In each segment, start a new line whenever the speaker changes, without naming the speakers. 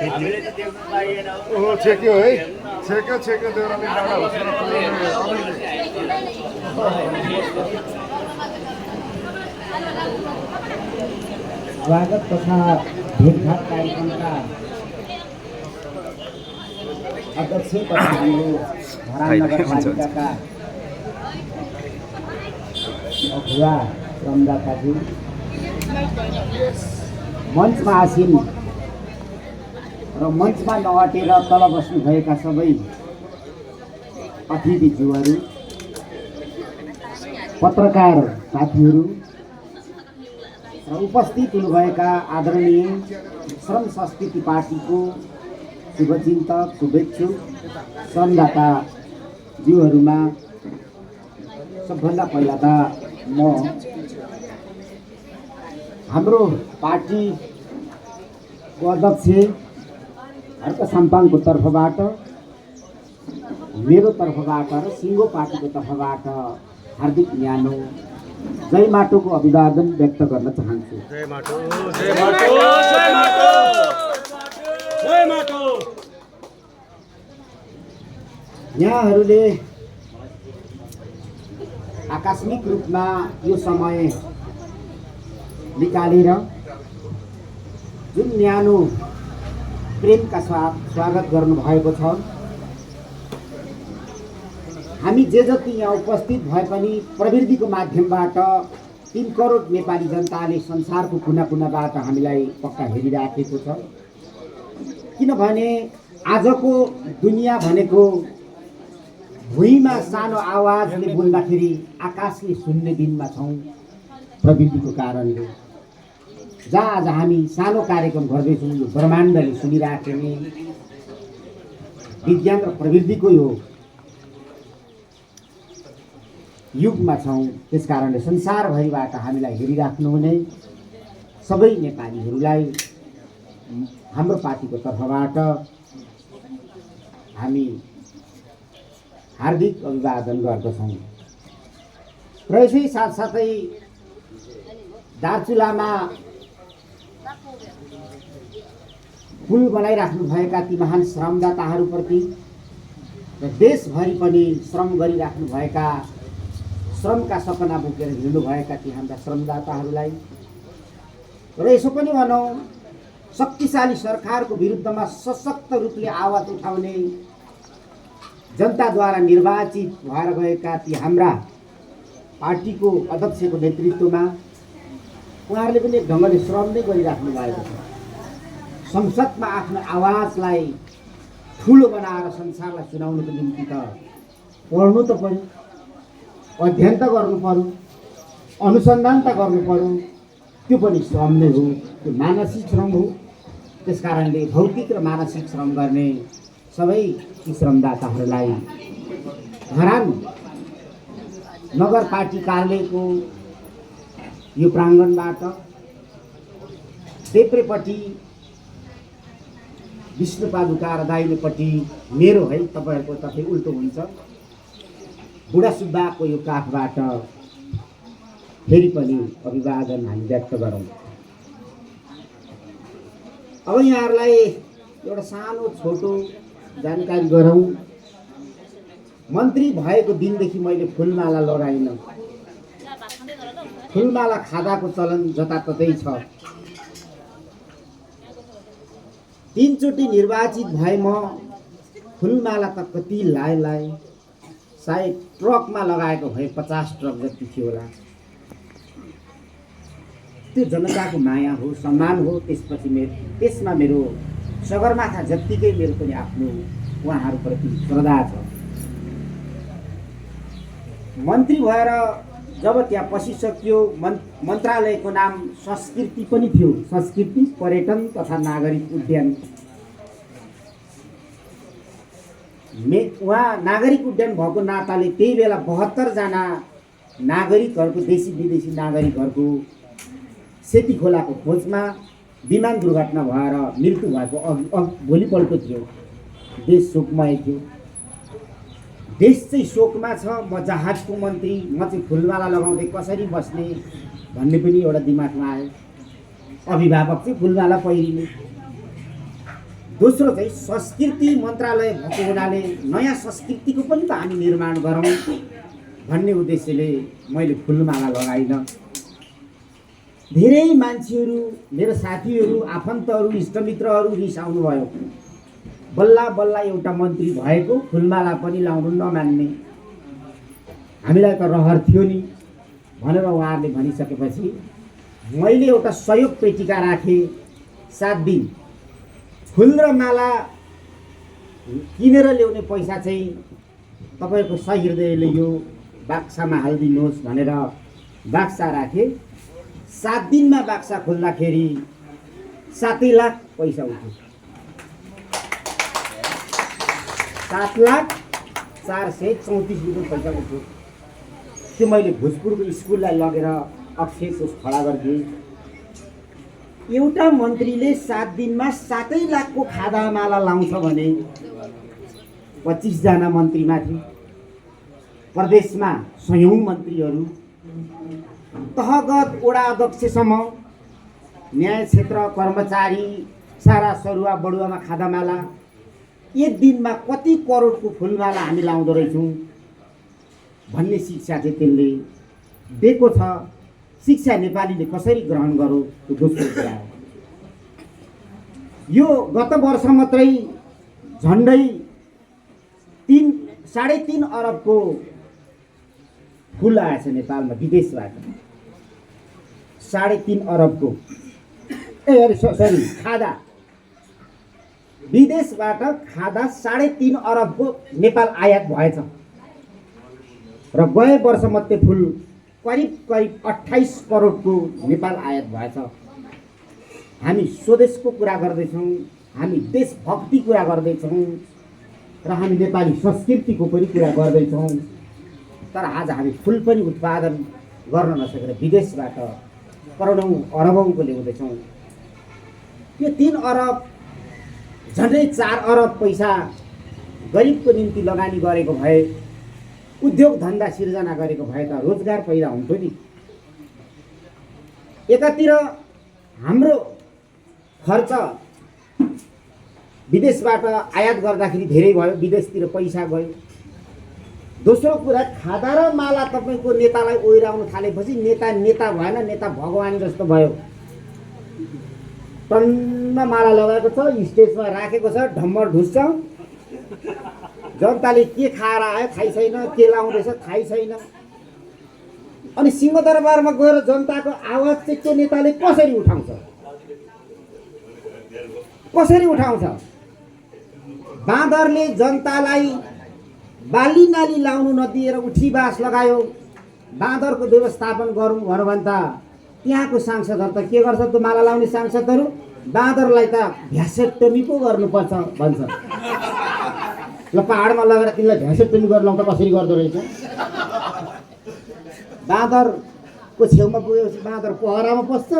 ओ छेक्यो है छेक्यो देउराली डाँडा होस्
स्वागत तथा भेटघाट कार्यक्रमका अध्यक्ष तथा हाम्रो धरान नगरपालिकाका अगुवा रमदाताजी मञ्चमा आसीन र मञ्चमा नअटेर तल बस्नुभएका सबै अतिथिज्यूहरू, पत्रकार साथीहरू र उपस्थित हुनुभएका आदरणीय श्रम संस्कृति पार्टीको शुभचिन्तक शुभेच्छुक श्रमदाता ज्यूहरूमा सबभन्दा पहिला त म हाम्रो पार्टीको अध्यक्ष हर्क साम्पाङको तर्फबाट, मेरो तर्फबाट र सिङ्गो पार्टीको तर्फबाट हार्दिक न्यानो जय माटोको अभिवादन व्यक्त गर्न चाहन्छु।
जय माटो जय माटो जय माटो जय माटो।
यहाँहरूले आकस्मिक रूपमा यो समय निकालेर जुन न्यानो प्रेमका साथ स्वागत गर्नुभएको छ। हामी जे जति यहाँ उपस्थित भए पनि प्रविधिको माध्यमबाट 3 करोड नेपाली जनताले संसारको कुना कुनाबाट हामीलाई पक्का हेरिराखेको छ। किनभने आजको दुनियाँ भनेको भुइँमा सानो आवाजले बोल्दाखेरि आकाशले सुन्ने दिनमा छौँ। प्रविधिको कारणले जहाँ आज हामी सानो कार्यक्रम गर्दैछौँ, यो ब्रह्माण्डले सुनिराख्ने विज्ञान र प्रविधिको यो युगमा छौँ। त्यस कारणले संसारभरिबाट हामीलाई हेरिराख्नुहुने सबै नेपालीहरूलाई हाम्रो पार्टीको तर्फबाट हामी हार्दिक अभिवादन गर्दछौँ। र यसै साथसाथै दार्चुलामा पुल बनाइराख्नुभएका ती महान श्रमदाताहरूप्रति र देशभरि पनि श्रम गरिराख्नुभएका, श्रमका सपना बोकेर हिँड्नुभएका ती हाम्रा श्रमदाताहरूलाई र यसो पनि भनौँ शक्तिशाली सरकारको विरुद्धमा सशक्त रूपले आवाज उठाउने जनताद्वारा निर्वाचित भएर गएका ती हाम्रा पार्टीको अध्यक्षको नेतृत्वमा उहाँहरूले पनि एक ढङ्गले श्रम नै गरिराख्नु भएको छ। संसदमा आफ्नो आवाजलाई ठुलो बनाएर संसारलाई सुनाउनुको निम्ति त पढ्नु त पर्यो, अध्ययन त गर्नु पर्यो, अनुसन्धान त गर्नु पर्यो। त्यो पनि श्रम नै हो, त्यो मानसिक श्रम हो। त्यस कारणले भौतिक र मानसिक श्रम गर्ने सबै श्रमदाताहरूलाई धरान नगर पार्टी कार्यालयको यो प्राङ्गणबाट देब्रेपट्टि विष्णु पादुका र दाहिनेपट्टि मेरो है, तपाईँहरूको तर्फै उल्टो हुन्छ, बुढा सुब्बाको यो काखबाट फेरि पनि अभिवादन हामी व्यक्त गरौँ। अब यहाँहरूलाई एउटा सानो छोटो जानकारी गरौँ। मन्त्री भएको दिनदेखि मैले फुलमाला लगाइनँ। फुलमाला खादाको चलन जताततै छ। 3 चोटि निर्वाचित भए म फुलमाला त कति लाए सायद ट्रकमा लगाएको भए 50 ट्रक जति थियो होला। त्यो जनताको माया हो, सम्मान हो। त्यसमा मेरो सगरमाथा जत्तिकै मेरो पनि आफ्नो उहाँहरूप्रति श्रद्धा छ। मन्त्री भएर जब त्यहाँ पसिसक्यो, मन्त्रालयको नाम संस्कृति पनि थियो, संस्कृति पर्यटन तथा नागरिक उड्डयन। उहाँ नागरिक उड्डयन भएको नाताले त्यही बेला 72 जना नागरिकहरूको, देशी विदेशी नागरिकहरूको सेती खोलाको खोजमा विमान दुर्घटना भएर मृत्यु भएको भोलिपल्ट थियो। देश शोकमय थियो। देश चाहिँ शोकमा छ। म जहाजको मन्त्री, म चाहिँ फुलमाला लगाउँदै कसरी बस्ने भन्ने पनि एउटा दिमागमा आयो। अभिभावक चाहिँ फुलमाला पहिरिने। दोस्रो चाहिँ संस्कृति मन्त्रालय भएको हुनाले नयाँ संस्कृतिको पनि त हामी निर्माण गरौँ भन्ने उद्देश्यले मैले फुलमाला लगाइन। धेरै मान्छेहरू, मेरो साथीहरू, आफन्तहरू, इष्टमित्रहरू रिसाउनु भयो। बल्ल बल्ल एउटा मन्त्री भएको फुलमाला पनि लाउनु नमान्ने, हामीलाई त रहर थियो नि भनेर उहाँहरूले भनिसकेपछि मैले एउटा सहयोग पेटिका राखेँ। 7 दिन फुल र माला किनेर ल्याउने पैसा चाहिँ तपाईँको सहृदयले यो बाक्सामा हालिदिनुहोस् भनेर बाक्सा राखेँ। 7 दिनमा बाक्सा खोल्दाखेरि 7 लाख पैसा उठ्यो। 7,04,34 रुपियाँ पैसा उठ्यो। त्यो मैले भोजपुरको स्कुललाई लगेर अक्षरको खडा गरिदिएँ। एउटा मन्त्रीले 7 दिनमा 7 लाखको खादामाला लाउँछ भने 25 जना मन्त्रीमाथि प्रदेशमा 100औं मन्त्रीहरू, तहगत वडा अध्यक्षसम्म, न्याय क्षेत्र कर्मचारी, सारा सरुवा बडुवामा खादामाला, एक दिनमा कति करोडको फुलमाला हामी लाउँदो रहेछौँ भन्ने शिक्षा चाहिँ त्यसले दिएको छ। शिक्षा नेपालीले कसरी ग्रहण गरौँ त्यो दोस्रो कुरा हो। यो गत वर्ष मात्रै झन्डै 3.5 अरबको फुल आएछ नेपालमा विदेशबाट। 3.5 अरबको खादा विदेशबाट खादा 3.5 अरबको नेपाल आयात भएछ र गए वर्ष मात्रै फुल करिब 28 करोडको नेपाल आयात भएछ। हामी स्वदेशको कुरा गर्दैछौँ, हामी देशभक्ति कुरा गर्दैछौँ र हामी नेपाली संस्कृतिको पनि कुरा गर्दैछौँ। तर आज हामी फुल पनि उत्पादन गर्न नसकेर विदेशबाट करोडौँ अरबौँको ल्याउँदैछौँ। यो 3 अरब झन्डै 4 अरब पैसा गरिबको निम्ति लगानी गरेको भए, उद्योग धन्दा सिर्जना गरेको भए त रोजगार पैदा हुन्थ्यो नि। एकातिर हाम्रो खर्च विदेशबाट आयात गर्दाखेरि धेरै भयो, विदेशतिर पैसा गयो। दोस्रो कुरा, खादा र माला तपाईँको नेतालाई ओइराउन थालेपछि नेता भएन, नेता भगवान जस्तो भयो। टन्न माला लगाएको छ, स्टेजमा राखेको छ, ढम्मर ढुस्छ। जनताले के खाएर आयो थाहै छैन, के लाउँदैछ थाहै छैन। अनि सिंहदरबारमा गएर जनताको आवाज चाहिँ त्यो नेताले कसरी उठाउँछ? बाँदरले जनतालाई बाली नाली लाउनु नदिएर उठीबास लगायो। बाँदरको व्यवस्थापन गरौँ भनौँ भने त त्यहाँको सांसदहरू त के गर्छ? त माला लाउने सांसदहरू बाँदरलाई त भ्यासेक्टमी पो गर्नुपर्छ भन्छ। ल पहाडमा लगेर तिमीलाई भ्यासेक्टमी गरेर लाउँदा कसरी गर्दो रहेछ? बाँदरको छेउमा पुगेपछि बाँदर पहरामा पस्छ,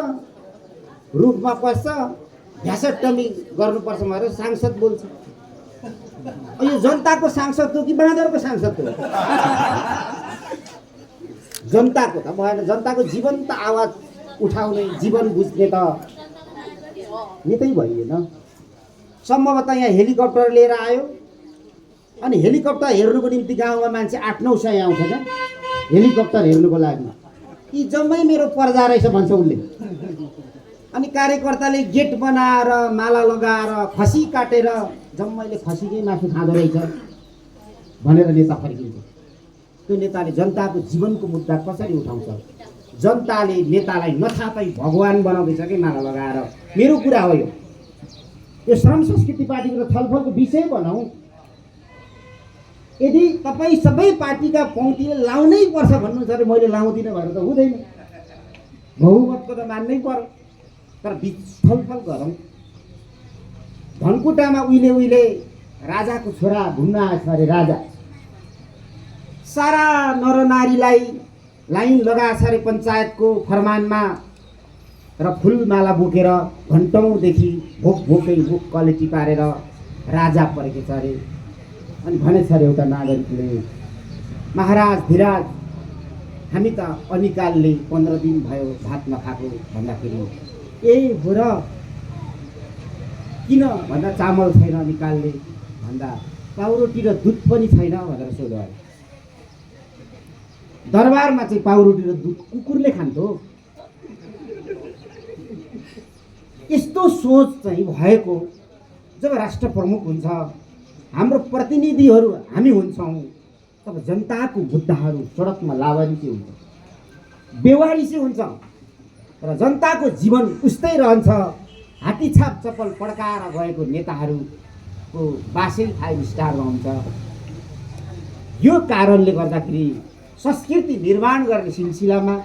रुखमा पस्छ, भ्यासेक्टमी गर्नुपर्छ भनेर सांसद बोल्छ। यो जनताको सांसद हो कि बाँदरको सांसद हो? जनताको त भएन। जनताको जीवन्त आवाज उठाउने, जीवन बुझ्ने त नेतै भइएन। सम्भवतः यहाँ हेलिकप्टर लिएर आयो, अनि हेलिकप्टर हेर्नुको निम्ति गाउँमा मान्छे 8-9 सय आउँछ क्या हेलिकप्टर हेर्नुको लागि। यी जम्मै मेरो पर्जा रहेछ भन्छ उसले। अनि कार्यकर्ताले गेट बनाएर माला लगाएर खसी काटेर जम्मैले खसीकै मासु खाँदो रहेछ भनेर नेता फर्किन्छ। त्यो नेताले जनताको जीवनको मुद्दा कसरी उठाउँछ? जनताले नेतालाई नथापै भगवान बनाउँदैछ कि माला लगाएर। मेरो कुरा हो यो। यो श्रम संस्कृति पार्टीको छलफलको विषय बनाऊ। यदि तपाईँ सबै पार्टीका पङ्क्तिले लाउनै पर्छ भन्नुहुन्छ भने मैले लाउँदिनँ भनेर त हुँदैन। बहुमतको त मान्नै पर्यो। तर छलफल गरौँ। धनकुटामा उहिले राजाको छोरा घुम्न आएछ अरे राजा। सारा नरनारीलाई लाइन लगाएछ अरे पञ्चायतको फरमानमा र फुलमाला बोकेर घन्टौँदेखि भोकै भोक क्वालिटी पारेर राजा परेको छ अरे। अनि भनेछ अरे एउटा नागरिकले, महाराज धीराज, हामी त अनिकालले 15 दिन भयो भात नखाएको भन्दाखेरि, ए हो र किन भन्दा चामल छैन निकाल्ने, भन्दा पाउरोटी र दुध पनि छैन भनेर सोध्यो अरे। दरबारमा चाहिँ पाउरोटी र दुध कुकुरले खान्थ्यो। यस्तो सोच चाहिँ भएको जब राष्ट्र प्रमुख हुन्छ, हाम्रो प्रतिनिधिहरू हामी हुन्छौँ, तब जनताको मुद्दाहरू सडकमा लावारिसे हुन्छ, बेवारिसे हुन्छ र जनताको जीवन उस्तै रहन्छ। हात्तीछाप चप्पल पड्काएर गएको नेताहरूको बासै 5 स्टारमा हुन्छ। यो कारणले गर्दाखेरि संस्कृति निर्माण गर्ने सिलसिलामा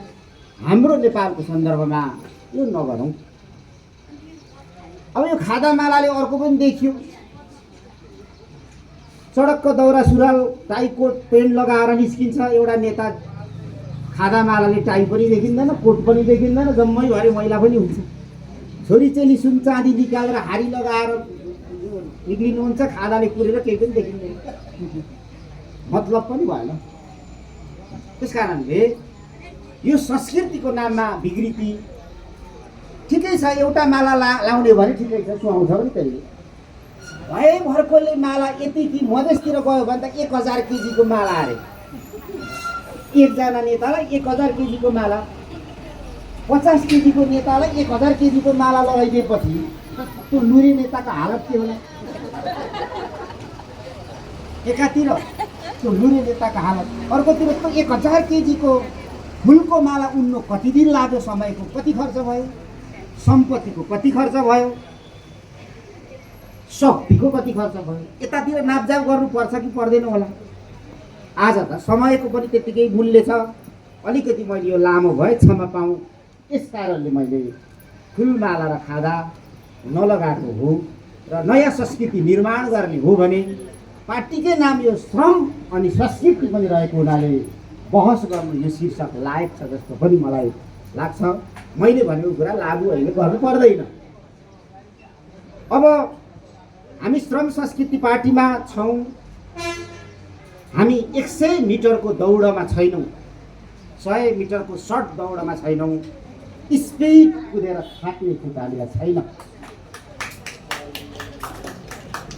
हाम्रो नेपालको सन्दर्भमा यो नगरौँ। अब यो खादामालाले अर्को पनि देखियो, सडकको दौरा सुरुवाल टाई कोट पेन्ट लगाएर निस्किन्छ एउटा नेता। खादामालाले टाई पनि देखिँदैन, कोट पनि देखिँदैन, जम्मैभरि मैला पनि हुन्छ। छोरी चेली सुन चाँदी निकालेर हारी लगाएर निक्लिनुहुन्छ, खादाले पुरेर केही पनि देखिँदैन, मतलब पनि भएन। त्यस कारणले यो संस्कृतिको नाममा विकृति ठिकै छ। एउटा माला लाउने भने ठिकै छ, सुहाउँछ पनि त्यसले। भएभरकोले माला यति कि मधेसतिर गयो भने त 1000 केजीको माला अरे। एकजना नेतालाई 1000 केजीको माला, 50 केजीको नेतालाई 1000 केजीको माला लगाइदिएपछि त्यो लुरे नेताको हालत के होला? एकातिर त्यो लुरे नेताको हालत, अर्कोतिर त्यो 1000 केजीको फुलको माला उन्नु कति दिन लाग्यो, समयको कति खर्च भयो, सम्पत्तिको कति खर्च भयो, शक्तिको कति खर्च भयो। यतातिर नापजाप गर्नुपर्छ कि पर्दैन होला? आज त समयको पनि त्यत्तिकै मूल्य छ। अलिकति मैले यो लामो भए क्षमा पाऊँ, यस कारणले मैले फुलमाला र खादा नलगाएको हो र नयाँ संस्कृति निर्माण गर्ने हो भने पार्टीकै नाम यो श्रम अनि संस्कृति पनि रहेको हुनाले बहस गर्नु यो शीर्षक लायक छ जस्तो पनि मलाई लाग्छ। मैले भनेको कुरा लागू अहिले गर्नु पर्दैन। अब हामी श्रम संस्कृति पार्टीमा छौँ। हामी 100 मिटरको दौडमा छैनौँ, 100 मिटरको सर्ट दौडमा छैनौँ, स्पिड कुदेर थाक्ने खुट्टा हामीलाई छैन।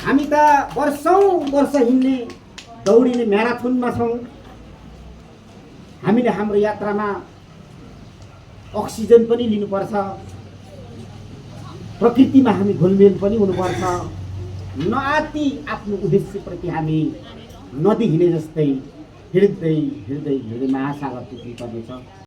हामी त वर्षौँ वर्ष हिँड्ने दौडिने म्याराथनमा छौँ। हामीले हाम्रो यात्रामा अक्सिजन पनि लिनुपर्छ, प्रकृतिमा हामी घुलमेल पनि हुनुपर्छ। नआती आफ्नो उद्देश्यप्रति हामी नदी हिँडे जस्तै हिँड्दै हिँड्दै हिँड्दै महासागर पुग्नुपर्नेछ।